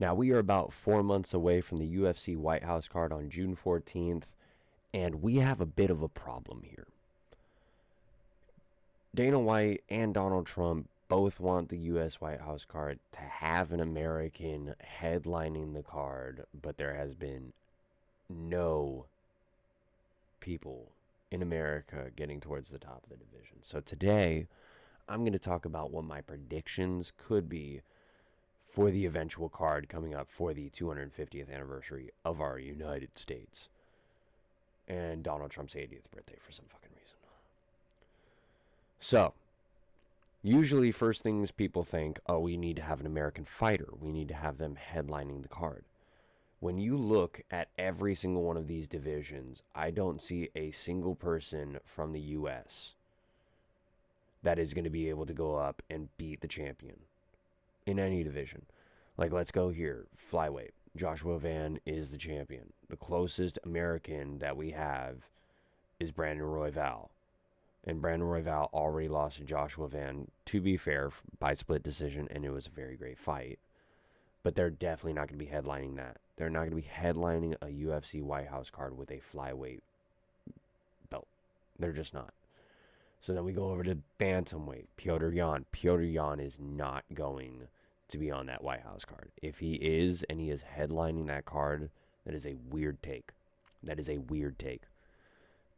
Now, we are about 4 months away from the UFC White House card on June 14th, and we have a bit of a problem here. Dana White and Donald Trump both want the U.S. White House card to have an American headlining the card, but there has been no people in America getting towards the top of the division. So today, I'm going to talk about what my predictions could be for the eventual card coming up for the 250th anniversary of our United States and Donald Trump's 80th birthday for some fucking reason. So, usually first things people think, oh, we need to have an American fighter. We need to have them headlining the card. When you look at every single one of these divisions, I don't see a single person from the U.S. that is going to be able to go up and beat the champion in any division. Like, let's go here. Flyweight. Joshua Van is the champion. The closest American that we have is Brandon Royval. And Brandon Royval already lost to Joshua Van, to be fair, by split decision, and it was a very great fight. But they're definitely not going to be headlining that. They're not going to be headlining a UFC White House card with a flyweight belt. They're just not. So then we go over to bantamweight. Petr Yan. Petr Yan is not going to be on that White House card. If he is, and he is headlining that card, that is a weird take. That is a weird take.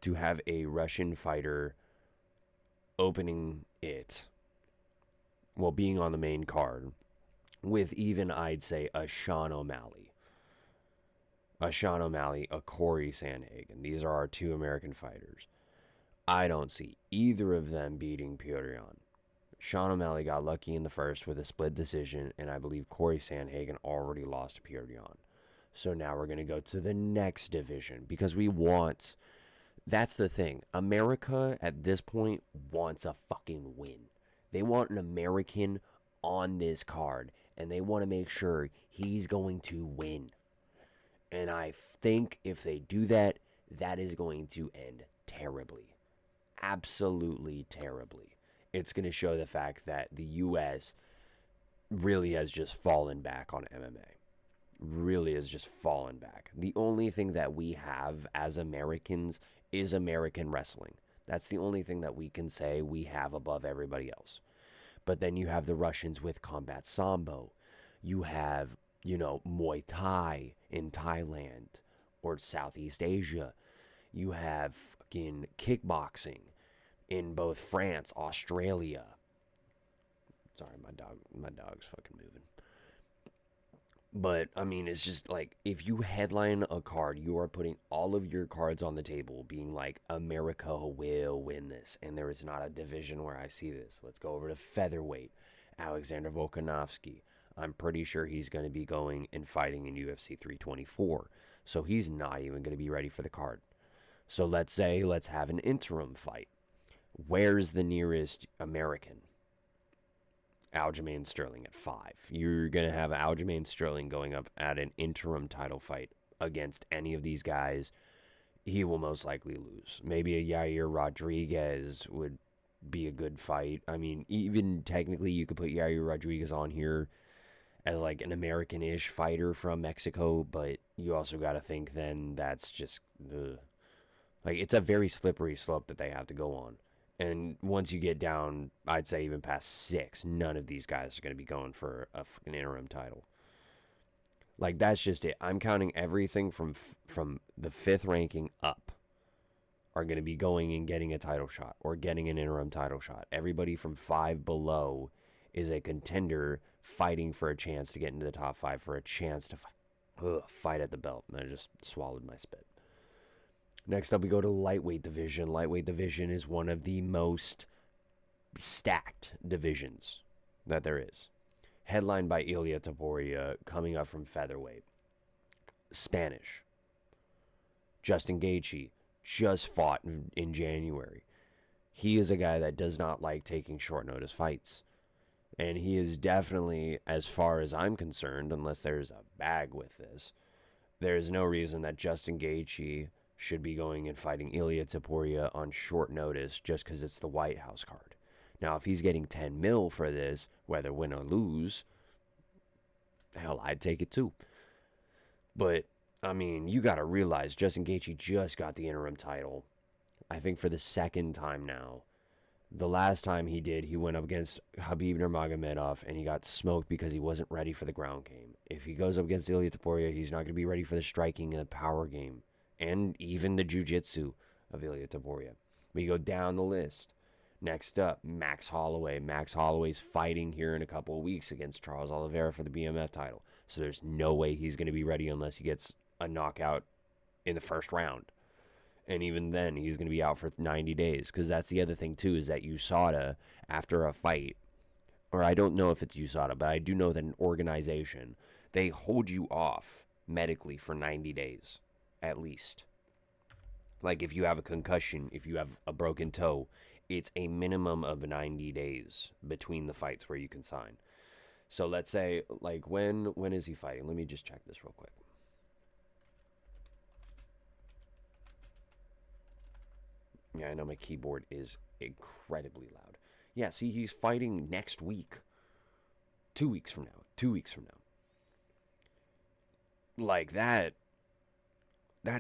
To have a Russian fighter opening it, well, being on the main card, with even, I'd say, a Sean O'Malley, a Corey Sandhagen. These are our two American fighters. I don't see either of them beating Petr Yan. Sean O'Malley got lucky in the first with a split decision, and I believe Corey Sandhagen already lost to Petr Yan. So now we're going to go to the next division, because we want... That's the thing. America, at this point, wants a fucking win. They want an American on this card, and they want to make sure he's going to win. And I think if they do that, that is going to end terribly. Absolutely terribly. It's going to show the fact that the U.S. really has just fallen back on MMA. Really has just fallen back. The only thing that we have as Americans is American wrestling. That's the only thing that we can say we have above everybody else. But then you have the Russians with combat sambo. You have, Muay Thai in Thailand or Southeast Asia. You have fucking kickboxing in both France, Australia. Sorry, my dog's fucking moving. But, I mean, it's just like, if you headline a card, you are putting all of your cards on the table, being like, America will win this. And there is not a division where I see this. Let's go over to featherweight. Alexander Volkanovski. I'm pretty sure he's going to be going and fighting in UFC 324. So he's not even going to be ready for the card. So let's have an interim fight. Where's the nearest American? Aljamain Sterling at 5. You're going to have Aljamain Sterling going up at an interim title fight against any of these guys. He will most likely lose. Maybe a Yair Rodriguez would be a good fight. I mean, even technically you could put Yair Rodriguez on here as like an American-ish fighter from Mexico, but you also got to think then that's just it's a very slippery slope that they have to go on. And once you get down, I'd say even past 6, none of these guys are going to be going for a fucking interim title. Like, that's just it. I'm counting everything from the 5th ranking up are going to be going and getting a title shot or getting an interim title shot. Everybody from 5 below is a contender fighting for a chance to get into the top 5, for a chance to fight at the belt. And I just swallowed my spit. Next up, we go to lightweight division. Lightweight division is one of the most stacked divisions that there is. Headlined by Ilia Topuria, coming up from featherweight. Spanish. Justin Gaethje just fought in January. He is a guy that does not like taking short notice fights. And he is definitely, as far as I'm concerned, unless there's a bag with this, there is no reason that Justin Gaethje should be going and fighting Ilia Topuria on short notice just because it's the White House card. Now, if he's getting 10 mil for this, whether win or lose, Hell, I'd take it too. But I mean, you got to realize Justin Gaethje just got the interim title. I think for the second time now. The last time he did, he went up against Khabib Nurmagomedov and he got smoked because he wasn't ready for the ground game. If he goes up against Ilia Topuria, he's not going to be ready for the striking and the power game, and even the jiu-jitsu of Ilia Topuria. We go down the list. Next up, Max Holloway. Max Holloway's fighting here in a couple of weeks against Charles Oliveira for the BMF title. So there's no way he's going to be ready unless he gets a knockout in the first round. And even then, he's going to be out for 90 days. Because that's the other thing, too, is that USADA, after a fight, or I don't know if it's USADA, but I do know that an organization, they hold you off medically for 90 days, at least. Like if you have a concussion, if you have a broken toe, it's a minimum of 90 days between the fights where you can sign. So let's say, like, when is he fighting? Let me just check this real quick. Yeah, I know my keyboard is incredibly loud. Yeah, see, he's fighting next week. 2 weeks from now. 2 weeks from now. Like, that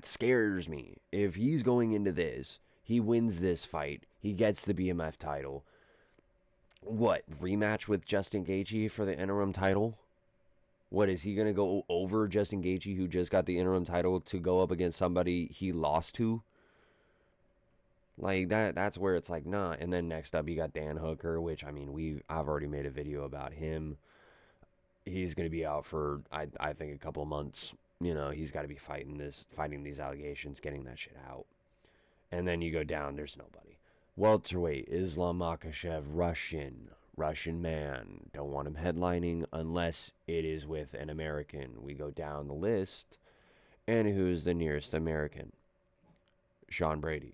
scares me. If he's going into this, he wins this fight, he gets the BMF title. What, rematch with Justin Gaethje for the interim title? What, is he going to go over Justin Gaethje, who just got the interim title, to go up against somebody he lost to? Like, that's where it's like, nah. And then next up, you got Dan Hooker, which, I mean, I've already made a video about him. He's going to be out for, I think, a couple of months. You know, he's got to be fighting these allegations, getting that shit out. And then you go down, there's nobody. Welterweight, Islam Makhachev, Russian man. Don't want him headlining unless it is with an American. We go down the list, and who's the nearest American? Sean Brady.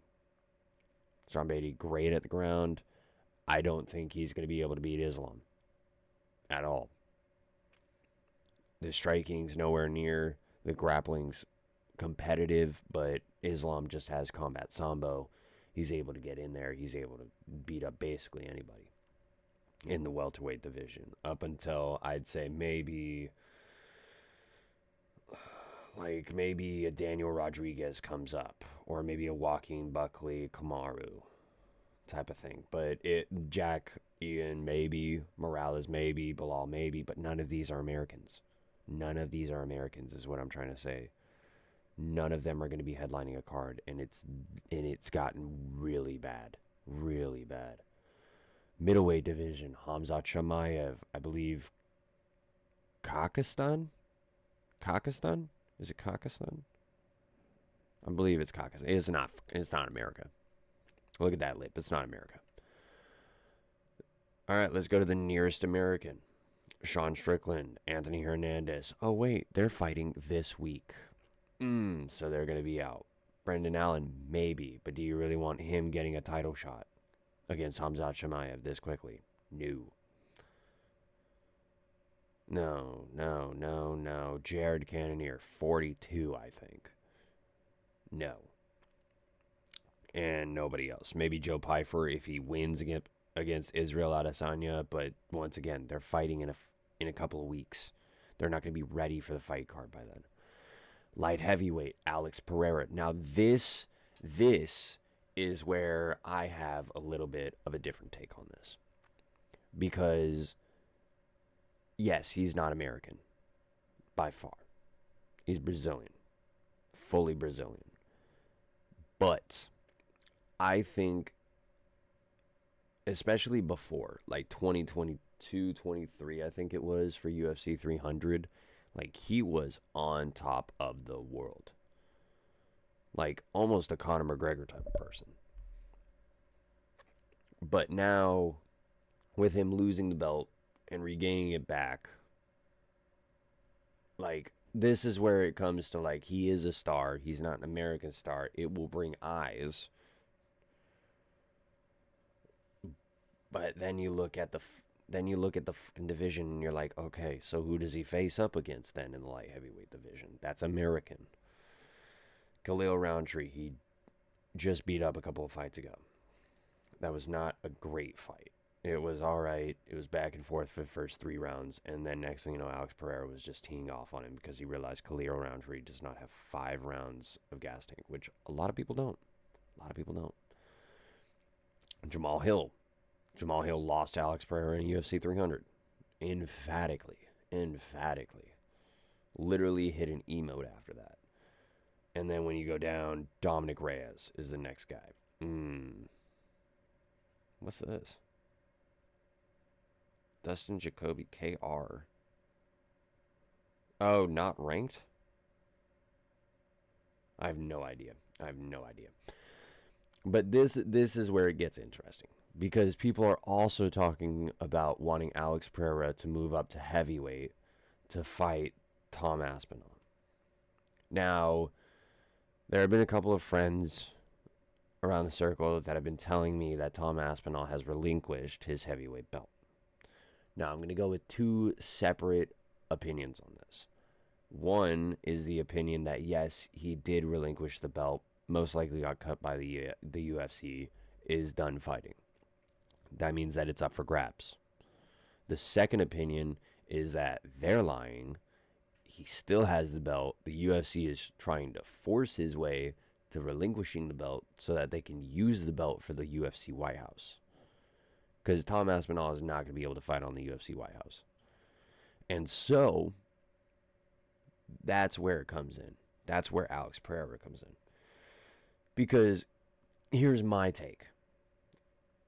Sean Brady, great at the ground. I don't think he's going to be able to beat Islam at all. The striking's nowhere near. The grappling's competitive, but Islam just has combat sambo. He's able to get in there. He's able to beat up basically anybody in the welterweight division up until, I'd say, maybe a Daniel Rodriguez comes up, or maybe a Joaquin Buckley Kamaru type of thing. But Jack Ian maybe, Morales maybe, Bilal maybe, but none of these are Americans. None of these are Americans is what I'm trying to say. None of them are going to be headlining a card, and it's gotten really bad. Really bad. Middleweight division, Khamzat Chimaev, I believe Kakistan? Is it Kakistan? I believe it's Kakistan. It's not America. Look at that lip. It's not America. All right, let's go to the nearest American. Sean Strickland, Anthony Hernandez. Oh, wait, they're fighting this week. So they're going to be out. Brendan Allen, maybe, but do you really want him getting a title shot against Khamzat Chimaev this quickly? No. Jared Cannonier, 42, I think. No. And nobody else. Maybe Joe Pyfer if he wins against Israel Adesanya, but once again, they're fighting in a couple of weeks. They're not going to be ready for the fight card by then. Light heavyweight, Alex Pereira. Now this is where I have a little bit of a different take on this. Because, yes, he's not American. By far. He's Brazilian. Fully Brazilian. But I think, especially before, like 2022, 23, I think it was, for UFC 300, like, he was on top of the world. Like, almost a Conor McGregor type of person. But now, with him losing the belt and regaining it back, like, this is where it comes to, like, he is a star. He's not an American star. It will bring eyes. But then you look at the fucking division and you're like, okay, so who does he face up against then in the light heavyweight division? That's American. Khalil Roundtree, he just beat up a couple of fights ago. That was not a great fight. It was all right. It was back and forth for the first 3 rounds, and then next thing you know, Alex Pereira was just teeing off on him because he realized Khalil Roundtree does not have 5 rounds of gas tank, which a lot of people don't. A lot of people don't. Jamal Hill. Jamal Hill lost to Alex Pereira in UFC 300. Emphatically. Emphatically. Literally hit an emote after that. And then when you go down, Dominic Reyes is the next guy. What's this? Dustin Jacoby KR. Oh, not ranked? I have no idea. But this is where it gets interesting. Because people are also talking about wanting Alex Pereira to move up to heavyweight to fight Tom Aspinall. Now, there have been a couple of friends around the circle that have been telling me that Tom Aspinall has relinquished his heavyweight belt. Now, I'm going to go with 2 separate opinions on this. One is the opinion that, yes, he did relinquish the belt, most likely got cut by the UFC, is done fighting. That means that it's up for grabs. The second opinion is that they're lying. He still has the belt. The UFC is trying to force his way to relinquishing the belt so that they can use the belt for the UFC White House. Because Tom Aspinall is not going to be able to fight on the UFC White House. And so, that's where it comes in. That's where Alex Pereira comes in. Because, here's my take.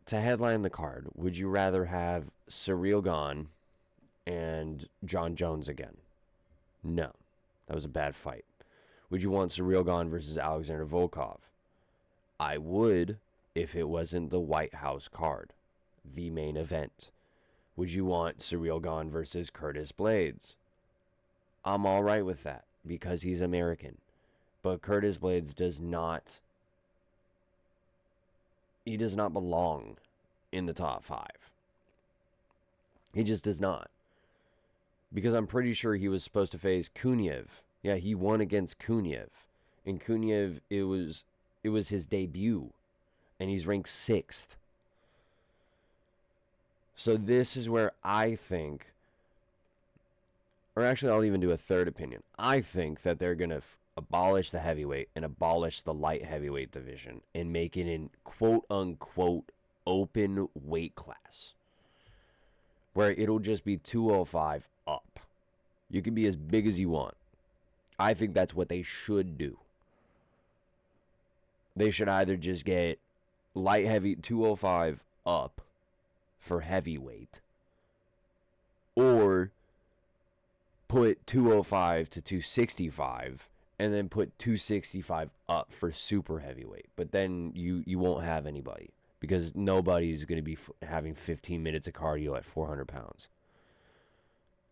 To headline the card, would you rather have Ciryl Gane and John Jones again? No. That was a bad fight. Would you want Ciryl Gane versus Alexander Volkov? I would, if it wasn't the White House card, the main event. Would you want Ciryl Gane versus Curtis Blades? I'm all right with that because he's American. But Curtis Blades does not belong in the top 5. He just does not. Because I'm pretty sure he was supposed to face Kunyev. Yeah, he won against Kunyev. And Kunyev, it was his debut. And he's ranked 6th. So this is where I think, or actually I'll even do a third opinion. I think that they're going to abolish the heavyweight and abolish the light heavyweight division and make it an quote-unquote open weight class. Where it'll just be 205 up. You can be as big as you want. I think that's what they should do. They should either just get light heavy 205 up for heavyweight, or put 205 to 265 and then put 265 up for super heavyweight. But then you won't have anybody because nobody's going to be having 15 minutes of cardio at 400 pounds.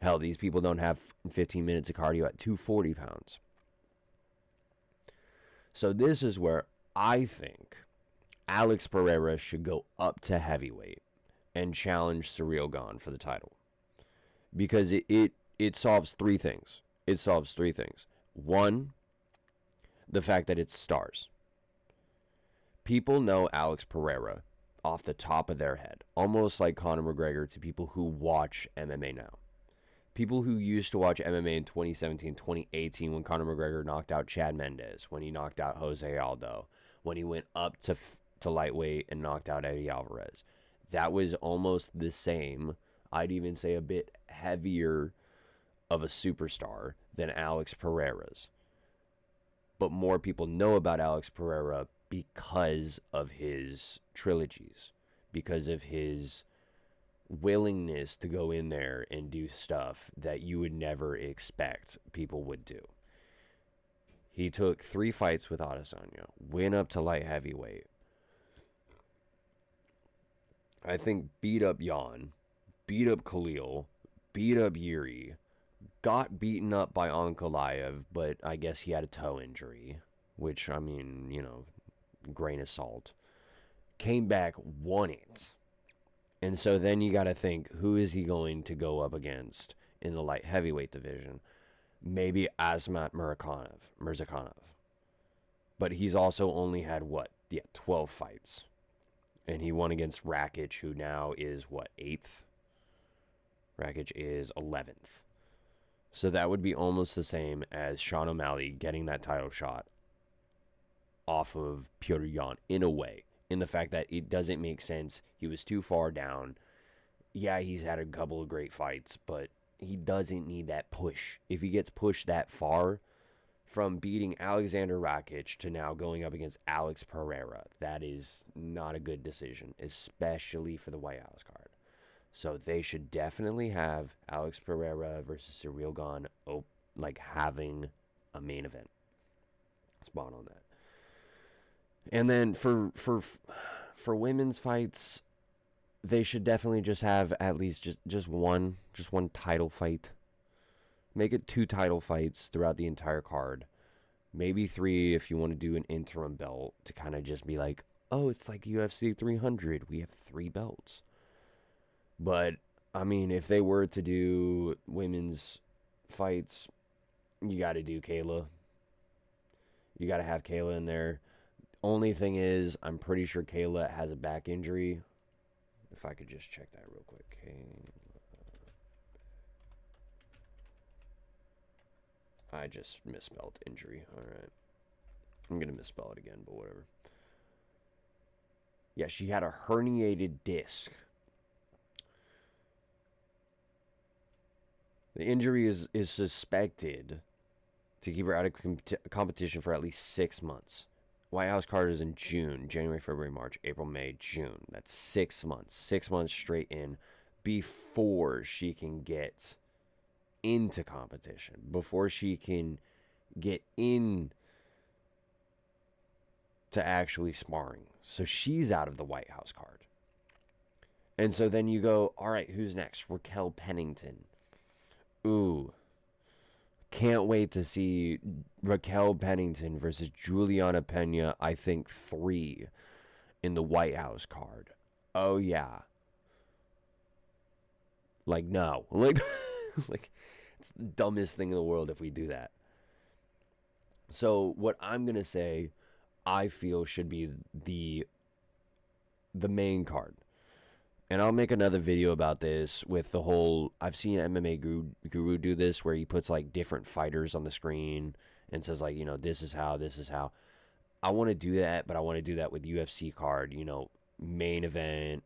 Hell, these people don't have 15 minutes of cardio at 240 pounds. So this is where I think Alex Pereira should go up to heavyweight and challenge Ciryl Gane for the title. Because it solves 3 things. It solves 3 things. One, the fact that it's stars. People know Alex Pereira off the top of their head, almost like Conor McGregor to people who watch MMA now. People who used to watch MMA in 2017, 2018 when Conor McGregor knocked out Chad Mendes, when he knocked out Jose Aldo, when he went up to lightweight and knocked out Eddie Alvarez. That was almost the same, I'd even say a bit heavier of a superstar than Alex Pereira's. But more people know about Alex Pereira because of his trilogies, because of his willingness to go in there and do stuff that you would never expect people would do. He took 3 fights with Adesanya, went up to light heavyweight. I think beat up Jan, beat up Khalil, beat up Yuri, got beaten up by Ankalaev, but I guess he had a toe injury, which, I mean, grain of salt. Came back, won it. And so then you got to think, who is he going to go up against in the light heavyweight division? Maybe Asmat Mirzakhanov. But he's also only had, 12 fights. And he won against Rakic, who now is, what, 8th? Rakic is 11th. So that would be almost the same as Sean O'Malley getting that title shot off of Petr Yan, in a way. In the fact that it doesn't make sense. He was too far down. Yeah, he's had a couple of great fights, but he doesn't need that push. If he gets pushed that far, from beating Alexander Rakic to now going up against Alex Pereira, that is not a good decision, especially for the White House card. So they should definitely have Alex Pereira versus Ciryl Gane, like having a main event. Spot on that. And then for women's fights, they should definitely just have at least just one title fight. Make it 2 title fights throughout the entire card. Maybe 3 if you want to do an interim belt to kind of just be like, oh, it's like UFC 300. We have 3 belts. But, I mean, if they were to do women's fights, you got to do Kayla. You got to have Kayla in there. Only thing is, I'm pretty sure Kayla has a back injury. If I could just check that real quick. I just misspelled injury. All right. I'm going to misspell it again, but whatever. Yeah, she had a herniated disc. The injury is suspected to keep her out of competition for at least 6 months. White House card is in June, January, February, March, April, May, June. That's 6 months. 6 months straight in before she can get into competition, before she can get in to actually sparring. So she's out of the White House card. And so then you go, all right, who's next? Raquel Pennington. Ooh. Can't wait to see Raquel Pennington versus Juliana Pena, I think 3 in the White House card. Oh, yeah. Like, no. Like, it's the dumbest thing in the world if we do that. So, what I'm going to say, I feel should be the main card. And I'll make another video about this with the whole... I've seen MMA Guru do this where he puts, like, different fighters on the screen and says, like, you know, this is how. I want to do that, but I want to do that with UFC card, you know, main event,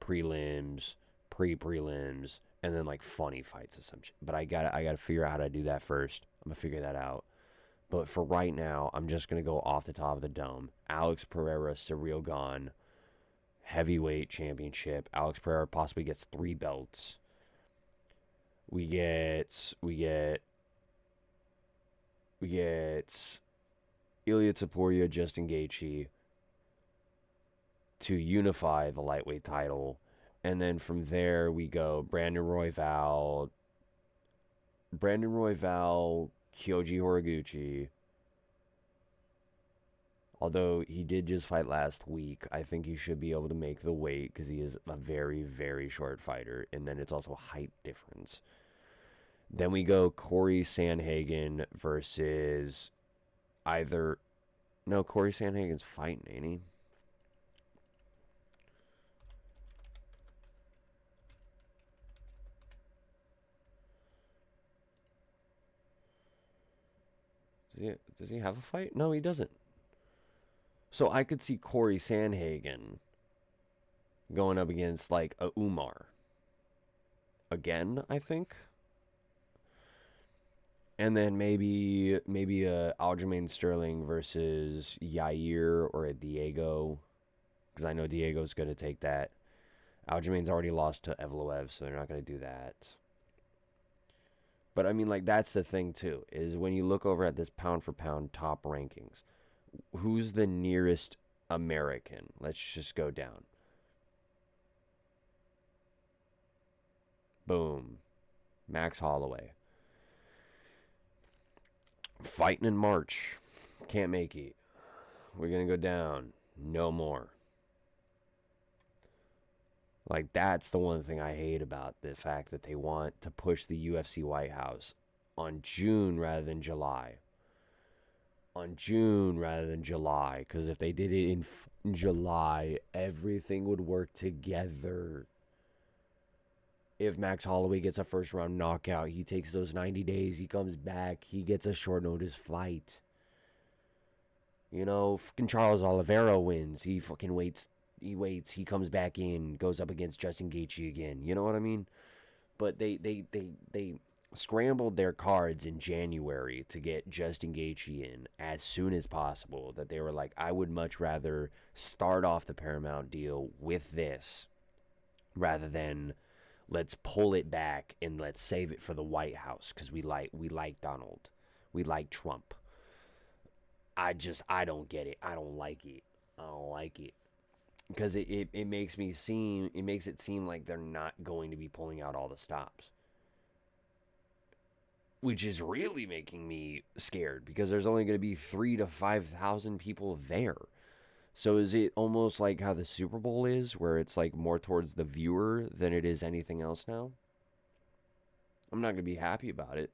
prelims, pre-prelims, and then, like, funny fights or some shit. But I gotta figure out how to do that first. I'm going to figure that out. But for right now, I'm just going to go off the top of the dome. Alex Pereira, Ciryl Gane, heavyweight championship. Alex Pereira possibly gets 3 belts. We get Ilya Topuria, Justin Gaethje to unify the lightweight title. And then from there we go Brandon Royval, Kyoji Horiguchi. Although he did just fight last week, I think he should be able to make the weight because he is a very, very short fighter. And then it's also height difference. Then we go Corey Sandhagen versus either... No, Corey Sandhagen's fighting, ain't he? Does he have a fight? No, he doesn't. So I could see Corey Sandhagen going up against, like, a Umar. Again, I think. And then maybe a Aljamain Sterling versus Yair or a Diego. Because I know Diego's going to take that. Aljamain's already lost to Evloev, so they're not going to do that. But, I mean, like, that's the thing, too, is when you look over at this pound-for-pound top rankings, who's the nearest American? Let's just go down. Boom. Max Holloway. Fighting in March. Can't make it. We're going to go down. No more. Like, that's the one thing I hate about the fact that they want to push the UFC White House on June rather than July. on June rather than July. Because if they did it in July, everything would work together. If Max Holloway gets a first round knockout, he takes those 90 days, he comes back, he gets a short notice fight. You know, fucking Charles Oliveira wins. He fucking waits. He waits. He comes back in, goes up against Justin Gaethje again. You know what I mean? But they scrambled their cards in January to get Justin Gaethje in as soon as possible. That they were like, I would much rather start off the Paramount deal with this rather than let's pull it back and let's save it for the White House because we like Donald, we like Trump. I don't get it. I don't like it. I don't like it because it makes it seem like they're not going to be pulling out all the stops, which is really making me scared because there's only going to be 3 to 5,000 people there. So is it almost like how the Super Bowl is, where it's like more towards the viewer than it is anything else now? I'm not going to be happy about it.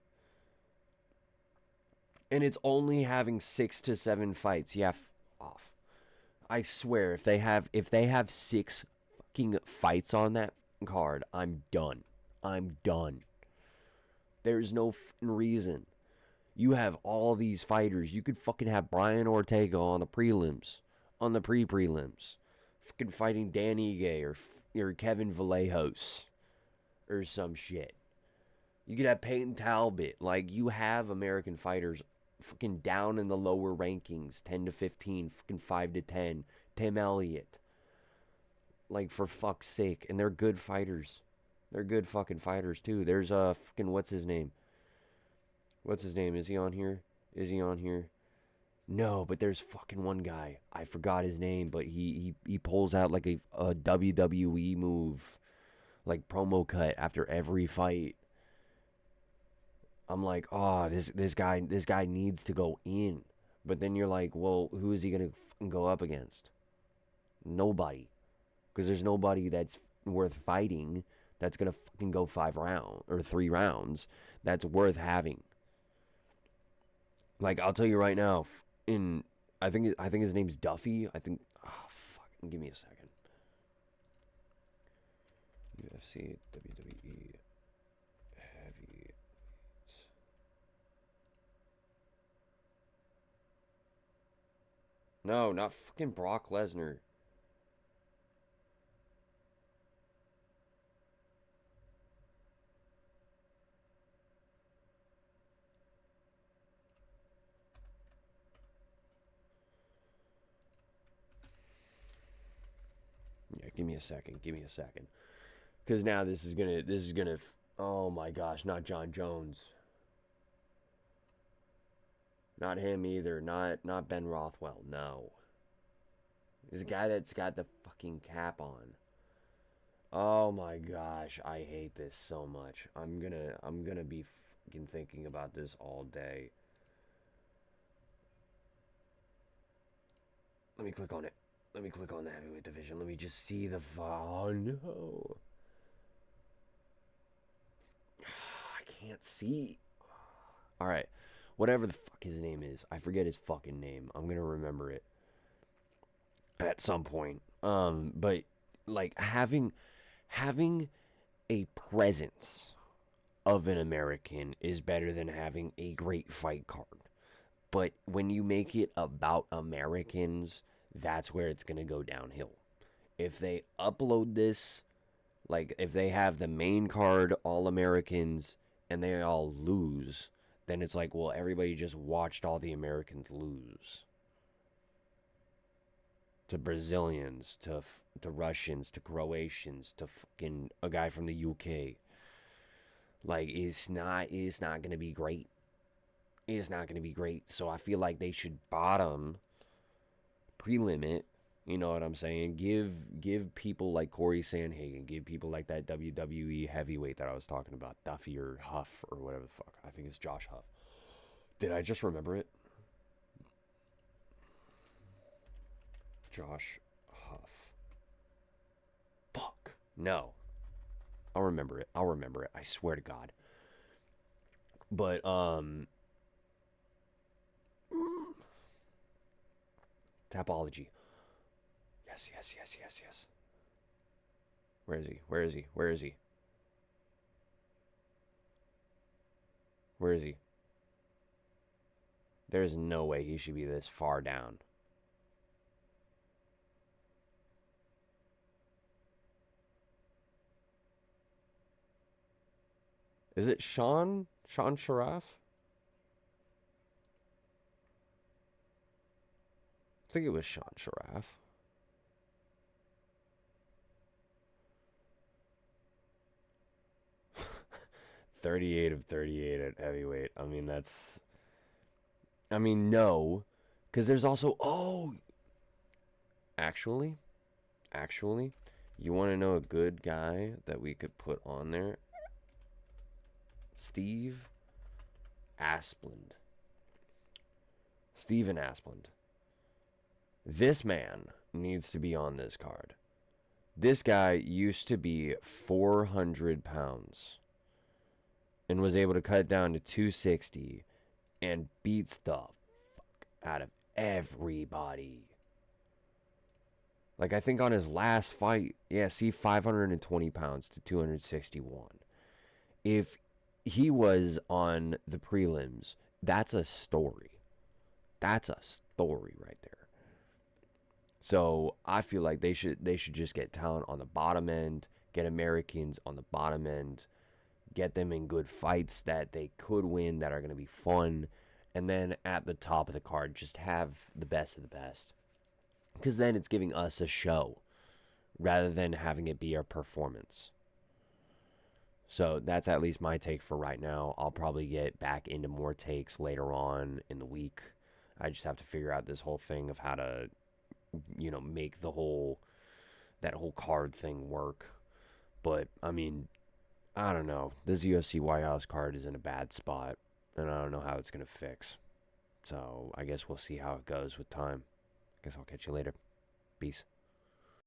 And it's only having 6 to 7 fights. Yeah, off. I swear, if they have 6 fucking fights on that card, I'm done. I'm done. There's no reason. You have all these fighters. You could fucking have Brian Ortega on the prelims, on the pre-prelims, fucking fighting Dan Ige or Kevin Vallejos or some shit. You could have Peyton Talbot. Like, you have American fighters fucking down in the lower rankings, 10 to 15, fucking 5 to 10. Tim Elliott. Like, for fuck's sake. And they're good fighters. They're good fucking fighters, too. There's fucking, what's his name? What's his name? Is he on here? Is he on here? No, but there's fucking one guy. I forgot his name, but he pulls out like a WWE move, like promo cut after every fight. I'm like, oh, this guy needs to go in. But then you're like, well, who is he gonna go up against? Nobody, because there's nobody that's worth fighting. That's gonna fucking go 5 rounds or 3 rounds. That's worth having. Like, I'll tell you right now, in I think his name's Duffy. I think, oh fuck, give me a second. UFC, WWE, heavy. No, not fucking Brock Lesnar. Yeah, give me a second. Give me a second. Because now this is gonna. Oh my gosh, not John Jones. Not him either. Not Ben Rothwell. No. This guy that's got the fucking cap on. Oh my gosh, I hate this so much. I'm gonna be fucking thinking about this all day. Let me click on it. Let me click on the heavyweight division. Let me just see the. Oh no. I can't see. All right. Whatever the fuck his name is. I forget his fucking name. I'm going to remember it at some point. But like having a presence of an American is better than having a great fight card. But when you make it about Americans, that's where it's going to go downhill. If they upload this, like if they have the main card all Americans and they all lose, then it's like, well, everybody just watched all the Americans lose to Brazilians, to Russians, to Croatians, to fucking a guy from the UK. Like, it's not gonna be great. It's not gonna be great. So I feel like they should bottom pre-limit. You know what I'm saying? Give people like Corey Sandhagen, give people like that WWE heavyweight that I was talking about, Duffy or Huff or whatever the fuck. I think it's Josh Huff. Did I just remember it? Josh Huff. Fuck. No. I'll remember it. I'll remember it. I swear to God. But Tapology. Yes, yes, yes, yes, yes. Where is he? Where is he? Where is he? Where is he? There's no way he should be this far down. Is it Sean? Sean Sharaf? I think it was Sean Sharaf. $38 of 38 at heavyweight. I mean, that's. I mean, no. Because there's also. Oh! Actually, you want to know a good guy that we could put on there? Steve Asplund. Steven Asplund. This man needs to be on this card. This guy used to be 400 pounds and was able to cut it down to 260 and beats the fuck out of everybody. Like, I think on his last fight, yeah, see, 520 pounds to 261. If he was on the prelims, that's a story. That's a story right there. So I feel like they should just get talent on the bottom end, get Americans on the bottom end, get them in good fights that they could win, that are going to be fun, and then at the top of the card, just have the best of the best. Because then it's giving us a show rather than having it be a performance. So that's at least my take for right now. I'll probably get back into more takes later on in the week. I just have to figure out this whole thing of how to, make that whole card thing work. But, I mean, I don't know. This UFC White House card is in a bad spot, and I don't know how it's going to fix. So I guess we'll see how it goes with time. I guess I'll catch you later. Peace.